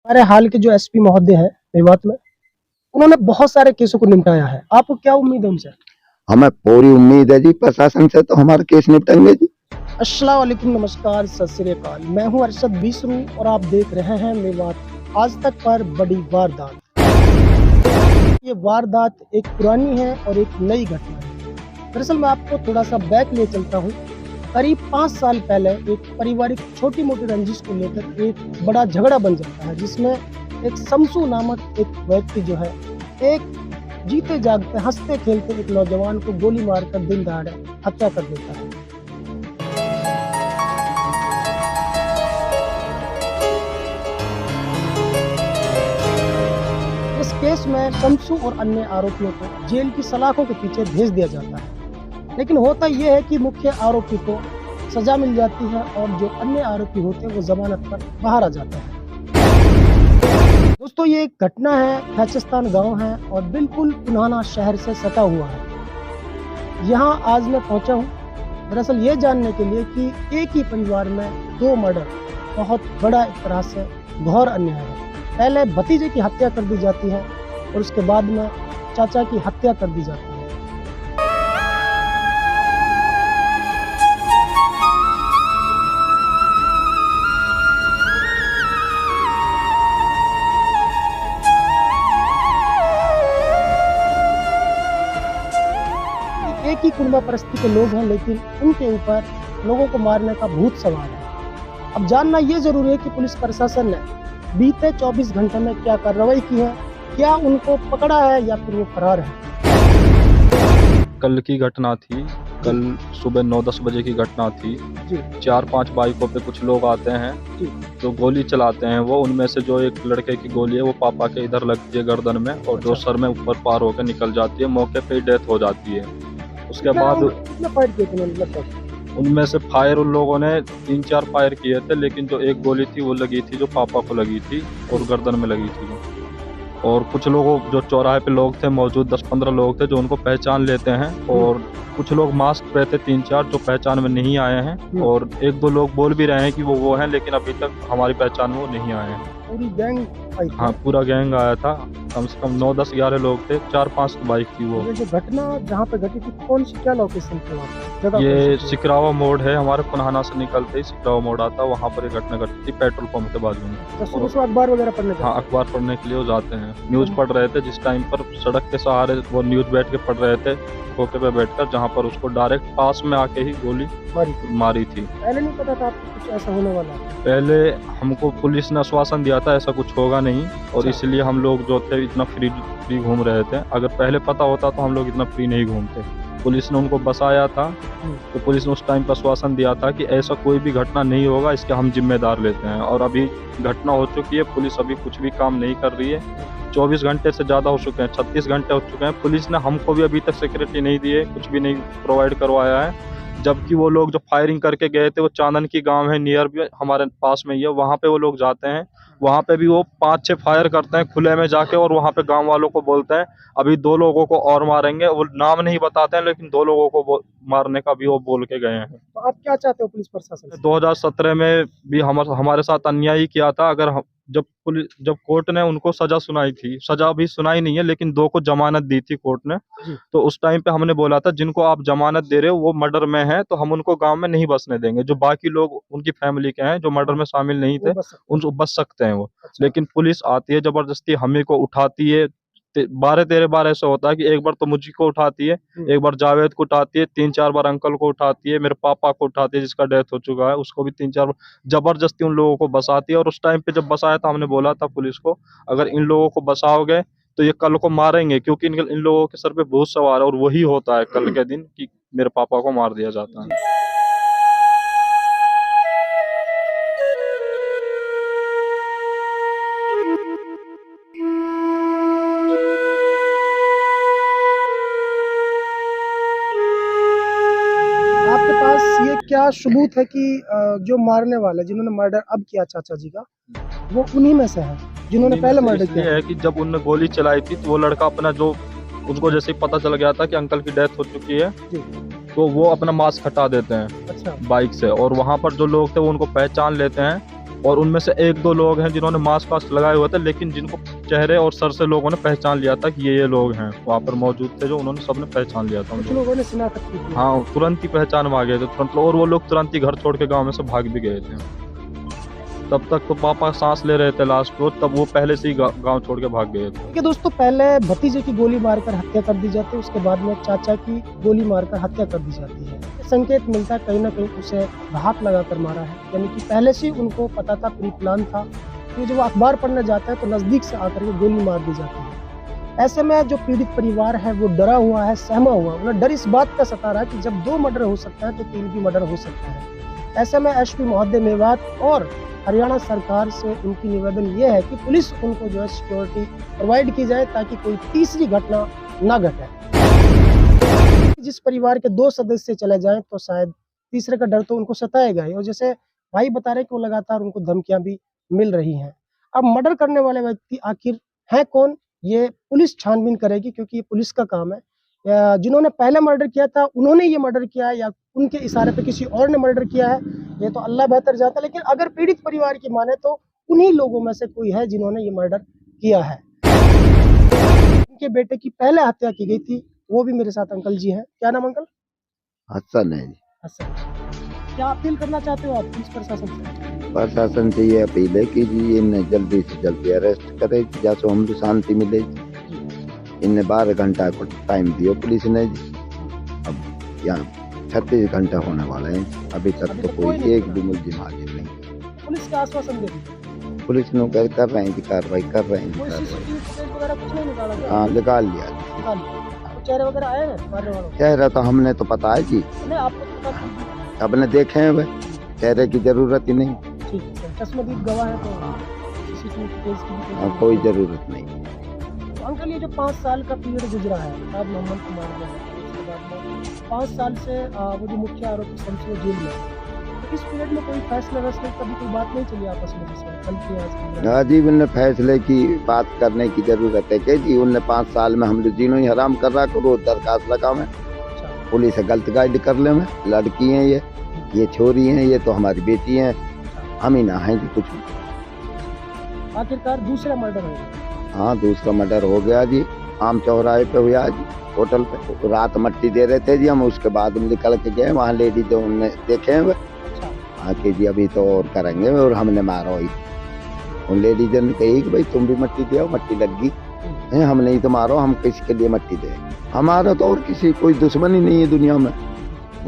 हमारे हाल के जो एसपी महोदय हैं मेवात में, उन्होंने बहुत सारे केसों को निपटाया है। आपको क्या उम्मीद है उनसे? हमें पूरी उम्मीद है जी, प्रशासन से तो हमारे केस निपटेंगे जी। अस्सलाम वालेकुम, नमस्कार, सत श्री अकाल। मैं हूं अरशद बीसरू और आप देख रहे हैं मेवात आज तक पर बड़ी वारदात। ये वारदात एक पुरानी है और एक नई घटना है। दरअसल मैं आपको थोड़ा सा बैक ले चलता हूँ। करीब 5 साल पहले एक पारिवारिक छोटी मोटी रंजिश को लेकर एक बड़ा झगड़ा बन जाता है, जिसमें एक शमसू नामक एक व्यक्ति जो है एक जीते जागते हंसते खेलते एक नौजवान को गोली मारकर दिन दहाड़े हत्या कर देता है। इस केस में शमसू और अन्य आरोपियों को जेल की सलाखों के पीछे भेज दिया जाता है, लेकिन होता यह है कि मुख्य आरोपी को सजा मिल जाती है और जो अन्य आरोपी होते हैं वो जमानत पर बाहर आ जाते हैं। दोस्तों, ये एक घटना है, फैचिस्तान गांव है और बिल्कुल पुनाना शहर से सटा हुआ है। यहाँ आज मैं पहुंचा हूँ दरअसल ये जानने के लिए कि एक ही परिवार में 2 मर्डर बहुत बड़ा एक तरह से घोर अन्याय है। पहले भतीजे की हत्या कर दी जाती है और उसके बाद में चाचा की हत्या कर दी जाती है। एक ही कुर्मा परिस्थिति के लोग हैं, लेकिन उनके ऊपर लोगों को मारने का भूत सवार है। अब जानना ये जरूरी है कि पुलिस प्रशासन ने बीते 24 घंटे में क्या कार्रवाई की है, क्या उनको पकड़ा है या फिर वो फरार है। कल की घटना थी, कल सुबह 9-10 बजे की घटना थी जी। 4-5 बाइकों पे कुछ लोग आते हैं जी। जो गोली चलाते हैं। वो उनमें से जो एक लड़के की गोली है वो पापा के इधर लगती है गर्दन में और जो सर में ऊपर पार होकर निकल जाती है, मौके पे ही डेथ हो जाती है। उसके बाद फायर किए थे लगभग? उनमें से फायर उन लोगों ने 3-4 फायर किए थे, लेकिन जो एक गोली थी वो लगी थी जो पापा को लगी थी और गर्दन में लगी थी। और कुछ लोगों जो चौराहे पे लोग थे मौजूद 10-15 लोग थे जो उनको पहचान लेते हैं, और कुछ लोग मास्क पे थे 3-4 जो पहचान में नहीं आए हैं, और 1-2 लोग बोल भी रहे हैं कि वो हैं, लेकिन अभी तक हमारी पहचान में वो नहीं आए हैं। पूरी गैंग आई थी? हाँ, पूरा गैंग आया था, कम से कम 9-10-11 लोग थे, 4-5 बाइक थी वो। ये जो घटना जहाँ पे घटी थी, कौन सी क्या लोकेशन थी वहाँ पे? जगह ये कौन सी थी? सिकरावा मोड़ है, हमारे पुनाना से निकलते ही सिकरावा मोड़ आता, वहाँ पर ये घटना घटी थी पेट्रोल पंप के बाजू में। तो सुबह सुबह अखबार वगैरह पढ़ने जाते हाँ, अखबार पढ़ने के लिए वो जाते हैं, न्यूज़ पढ़ रहे थे। जिस टाइम पर सड़क के सहारे वो न्यूज़ बैठ के पढ़ रहे थे खोखे पे बैठकर, जहाँ पर उसको डायरेक्ट पास में आके ही गोली मारी थी। पहले नहीं पता था आपको कुछ ऐसा होने वाला है? पहले हमको पुलिस ने आश्वासन दिया था ऐसा कुछ होगा नहीं, और इसलिए हम लोग जो थे इतना फ्री घूम रहे थे। अगर पहले पता होता तो हम लोग इतना फ्री नहीं घूमते। पुलिस ने उनको बसाया था, तो पुलिस ने उस टाइम पर आश्वासन दिया था कि ऐसा कोई भी घटना नहीं होगा, इसके हम जिम्मेदार लेते हैं। और अभी घटना हो चुकी है, पुलिस अभी कुछ भी काम नहीं कर रही है। 24 घंटे से ज़्यादा हो चुके हैं, 36 घंटे हो चुके हैं। पुलिस ने हमको भी अभी तक सिक्योरिटी नहीं दी है, कुछ भी नहीं प्रोवाइड करवाया है। जबकि वो लोग जो फायरिंग करके गए थे वो चांदन की गांव है, नियर भी हमारे पास में ही है, वहाँ पे वो लोग जाते हैं। वहाँ पे भी वो 5-6 फायर करते हैं खुले में जाके, और वहाँ पे गांव वालों को बोलते हैं अभी 2 लोगों को और मारेंगे। वो नाम नहीं बताते हैं, लेकिन 2 लोगों को मारने का भी वो बोल के गए हैं। तो आप क्या चाहते हो पुलिस प्रशासन से? 2017 में भी हमारे साथ अन्याय ही किया था। अगर जब कोर्ट ने उनको सजा सुनाई थी, सजा अभी सुनाई नहीं है, लेकिन 2 को जमानत दी थी कोर्ट ने, तो उस टाइम पे हमने बोला था जिनको आप जमानत दे रहे हो वो मर्डर में है, तो हम उनको गांव में नहीं बसने देंगे। जो बाकी लोग उनकी फैमिली के हैं जो मर्डर में शामिल नहीं थे, उनको बस सकते हैं वो। लेकिन पुलिस आती है जबरदस्ती, हमें को उठाती है। 12-13 बार ऐसा होता है कि एक बार तो मुझी को उठाती है, एक बार जावेद को उठाती है, 3-4 बार अंकल को उठाती है, मेरे पापा को उठाती है जिसका डेथ हो चुका है, उसको भी 3-4 बार जबरदस्ती उन लोगों को बसाती है। और उस टाइम पे जब बसाया था हमने बोला था पुलिस को, अगर इन लोगों को बसाओगे तो ये कल को मारेंगे, क्योंकि इन लोगों के सर पे भूत सवार है। और वही होता है कल के दिन कि मेरे पापा को मार दिया जाता है। आपके पास ये क्या सबूत है कि जो मारने वाले जिन्होंने मर्डर अब किया चाचा जी का, वो उन्हीं में से है जिन्होंने पहले मर्डर किया? है कि जब उनने गोली चलाई थी तो वो लड़का अपना जो उसको जैसे ही पता चल गया था कि अंकल की डेथ हो चुकी है, तो वो अपना मास्क हटा देते हैं अच्छा। बाइक से, और वहाँ पर जो लोग थे वो उनको पहचान लेते हैं और उनमें से एक दो लोग हैं जिन्होंने मास्क वास्क लगाए हुए थे, लेकिन जिनको चेहरे और सर से लोगों ने पहचान लिया था कि ये लोग हैं, वहाँ पर मौजूद थे जो उन्होंने सबने पहचान लिया था कुछ उनको। लोगों ने शिनाख्त की थी। हाँ, तुरंत ही पहचान में आ गए थे तुरंत, और वो लोग तुरंत ही घर छोड़ के गाँव में से भाग भी गए थे। तब तक तो पापा सांस ले रहे थे लास्ट को, तब वो पहले से ही गाँव छोड़ के भाग गए थे। देखिए दोस्तों, पहले भतीजे की गोली मारकर हत्या कर दी जाती है, उसके बाद में चाचा की गोली मारकर हत्या कर दी जाती है। संकेत मिलता है कहीं ना कहीं उसे घात लगाकर मारा है, यानी कि पहले से ही उनको पता था, प्री प्लान था कि जब वो अखबार पढ़ने जाता है तो नजदीक से आकर के गोली मार दी जाती है। ऐसे में जो पीड़ित परिवार है वो डरा हुआ है, सहमा हुआ, उन्हें डर इस बात का सता रहा है कि जब 2 मर्डर हो सकता है तो 3 भी मर्डर हो सकता है। ऐसे में एसपी महोदय मेवात और हरियाणा सरकार से उनकी निवेदन ये है कि पुलिस उनको जो है सिक्योरिटी प्रोवाइड की जाए ताकि कोई तीसरी घटना ना घटे। जिस परिवार के 2 सदस्य चले जाएं तो शायद तीसरे का डर तो उनको सताएगा ही, और जैसे भाई बता रहे कि वो लगातार उनको धमकियां भी मिल रही हैं। अब मर्डर करने वाले व्यक्ति आखिर है कौन, ये पुलिस छानबीन करेगी, क्योंकि ये पुलिस का काम है। जिन्होंने पहले मर्डर किया था उन्होंने ये मर्डर किया है या उनके इशारे पे किसी और ने मर्डर किया है, ये तो अल्लाह बेहतर जानता है। लेकिन अगर पीड़ित परिवार की माने तो उन्हीं लोगों में से कोई है जिन्होंने ये मर्डर किया है। उनके बेटे की पहले हत्या की गई थी, वो भी मेरे साथ अंकल जी हैं। क्या नाम अंकल? हसन है जी। अच्छा, क्या अपील करना चाहते हो आप पुलिस प्रशासन से? प्रशासन से ये अपील है कि जी इन्हें जल्दी से जल्दी अरेस्ट करे, जैसे हम शांति मिले। इन्हें 12 घंटा को टाइम दियो पुलिस ने जी। अब यहाँ 36 घंटा होने वाले हैं, अभी तक तो कोई एक भी मुलजिम हाजिर नहीं। पुलिस का आश्वासन दे दी, पुलिस लोग कर रहे हैं जी, कार्रवाई कर रहे हैं जी, कोई कार्रवाई। सीसीटीवी फुटेज वगैरह कुछ नहीं निकाला गया? हाँ, निकाल लिया जी। निकाल लिया। चेहरे वगैरह आए हैं मारने वालों के? चेहरा तो हमने तो पता है जी, नहीं, आपको तो पता है। अपने देखे हैं वह, चेहरे की जरूरत ही नहीं। ठीक है, चश्मदीद गवाह है तो सीसीटीवी फुटेज की भी हाँ, कोई जरूरत नहीं। तो अंकल, ये जो 5 साल का पीरियड गुजरा है साहब मोहम्मद कुमार ने, उसके बाद में 5 साल से वो जो मुख्य आरोपी शमशेर जेल में है, तो इस पीरियड में कोई फैसला वैसले कभी कोई बात नहीं चली आपस में, जैसे कल की आज की? हाँ जी, उनने फैसले की बात करने की जरूरत है कि जी उनने 5 साल में हम जीनो ही हराम कर रहा करो, दरखास्त लगा में पुलिस गलत गाइड कर ले में। लड़की हैं ये छोरी हैं, ये तो हमारी बेटी हैं, हम ही ना हैं जी कुछ। आखिरकार दूसरा मर्डर हो गया। हाँ, दूसरा मर्डर हो गया जी, आम चौराहे पे हुआ जी, होटल पे। रात मट्टी दे रहे थे जी हम, उसके बाद हम निकल के गए वहाँ, लेडीज उनने देखे हैं आके जी, अभी तो और करेंगे और हमने मारा हुई। उन लेडीज ने कही कि भाई तुम भी मट्टी दे, मट्टी लग गई। हम नहीं तो मारो, हम किसके लिए मट्टी दे, हमारा तो और किसी कोई दुश्मन ही नहीं है दुनिया में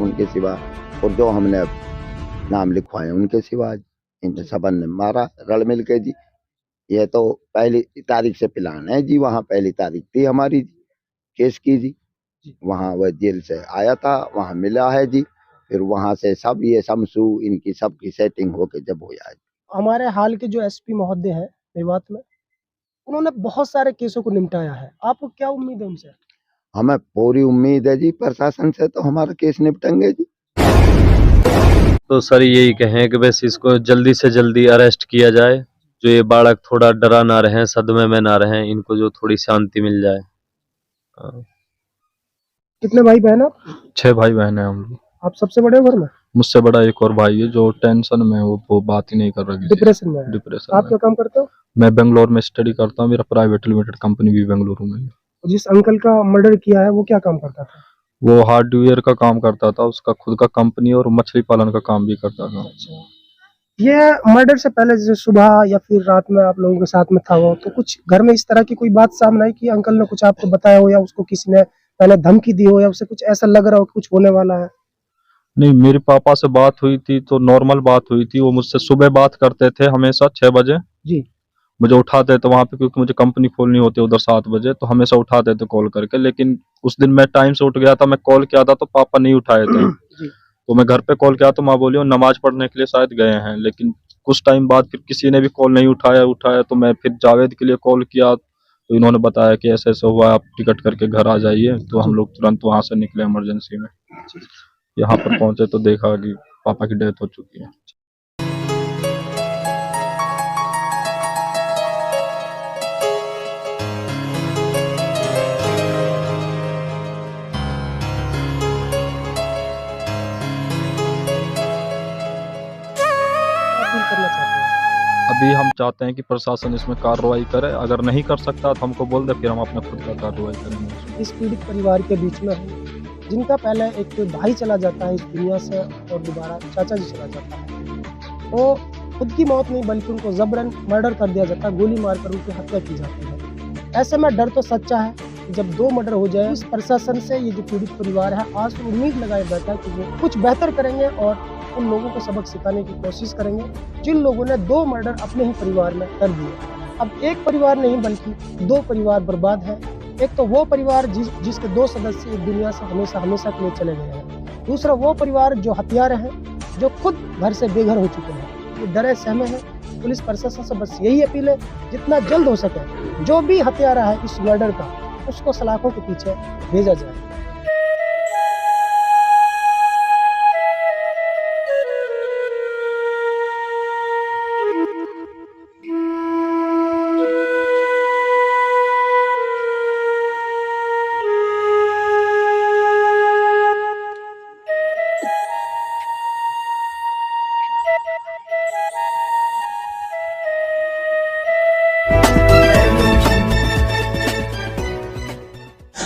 उनके सिवा, और जो हमने नाम लिखवाए उनके सिवा। इन सबन ने मारा रल मिल के जी। यह तो पहली तारीख से प्लान है जी, वहाँ पहली तारीख थी हमारी केस की जी, वहाँ वह जेल से आया था, वहाँ मिला है जी, फिर वहाँ से सब ये शमशू इनकी सबकी सेटिंग होके जब हो जाए। हमारे हाल के जो एसपी महोदय हैं मेवात में, उन्होंने बहुत सारे केसों को निपटाया है, आपको क्या उम्मीद है उनसे? हमें पूरी उम्मीद है जी, प्रशासन से तो हमारा केस निपटेंगे जी। तो सर यही कहें कि बस इसको जल्दी से जल्दी अरेस्ट किया जाए, जो ये बालक थोड़ा डरा ना रहे, सदमे में ना रहे, इनको जो थोड़ी शांति मिल जाए। कितने भाई बहन आप? 6 भाई बहन हैं हम लोग। आप सबसे बड़े हो घर में? मुझसे बड़ा एक और भाई है जो टेंशन में है, वो बात ही नहीं कर रहा किसी से। डिप्रेशन में है? डिप्रेशन आप में। क्या काम करते हो? मैं बेंगलोर में स्टडी करता हूँ, मेरा प्राइवेट लिमिटेड कंपनी भी बेंगलुरु में है। जिस अंकल का मर्डर किया है वो क्या काम करता था? वो हार्डवेयर का काम करता था, उसका खुद का कंपनी और मछली पालन का काम भी करता था। अच्छा, ये मर्डर से पहले जैसे सुबह या फिर रात में आप लोगों के साथ में था वो, तो कुछ घर में इस तरह की कोई बात सामने आई कि अंकल ने कुछ आपको बताया हो, या उसको किसी ने पहले धमकी दी हो, या उसे कुछ ऐसा लग रहा हो कि कुछ होने वाला है? नहीं, मेरे पापा से बात हुई थी तो नॉर्मल बात हुई थी। वो मुझसे सुबह बात करते थे हमेशा 6 बजे जी। मुझे उठाते थे वहां पे, क्योंकि मुझे कंपनी खोलनी होती है उधर 7 बजे, तो हमेशा उठाते थे कॉल करके। लेकिन उस दिन मैं टाइम से उठ गया था, मैं कॉल किया था तो पापा नहीं उठाए थे। तो मैं घर पे कॉल किया तो माँ बोली वो नमाज पढ़ने के लिए शायद गए हैं। लेकिन कुछ टाइम बाद फिर किसी ने भी कॉल नहीं उठाया तो मैं फिर जावेद के लिए कॉल किया, तो इन्होंने बताया कि ऐसे ऐसे हुआ, आप टिकट करके घर आ जाइए। तो हम लोग तुरंत वहां से निकले इमरजेंसी में। यहाँ पर पहुंचे तो देखा कि पापा की डेथ हो चुकी है। अपील करना चाहते हैं? अभी हम चाहते हैं कि प्रशासन इसमें कार्रवाई करे, अगर नहीं कर सकता तो हमको बोल दे, फिर हम अपना खुद का कार्रवाई करेंगे। इस पीड़ित परिवार के बीच में हूँ, जिनका पहले एक भाई चला जाता है इस दुनिया से और दोबारा चाचा जी चला जाता है। तो खुद की मौत नहीं बल्कि उनको जबरन मर्डर कर दिया जाता है, गोली मारकर उनकी हत्या की जाती है। ऐसे में डर तो सच्चा है कि जब 2 मर्डर हो जाए, इस प्रशासन से ये जो पीड़ित परिवार है आज तो उम्मीद लगाया जाता है कि वो कुछ बेहतर करेंगे और उन लोगों को सबक सिखाने की कोशिश करेंगे जिन लोगों ने 2 मर्डर अपने ही परिवार में कर दिए। अब एक परिवार नहीं बल्कि 2 परिवार बर्बाद है। एक तो वो परिवार जिसके 2 सदस्य इस दुनिया से हमेशा के लिए चले गए हैं। दूसरा वो परिवार जो हत्यारे हैं, जो खुद घर से बेघर हो चुके हैं, ये डरे सहमे हैं। पुलिस प्रशासन से बस यही अपील है, जितना जल्द हो सके जो भी हत्यारा है इस मर्डर का, उसको सलाखों के पीछे भेजा जाए।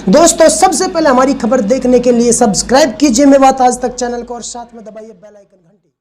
दोस्तों सबसे पहले हमारी खबर देखने के लिए सब्सक्राइब कीजिए मेवात आज तक चैनल को और साथ में दबाइए बेल आइकन घंटी।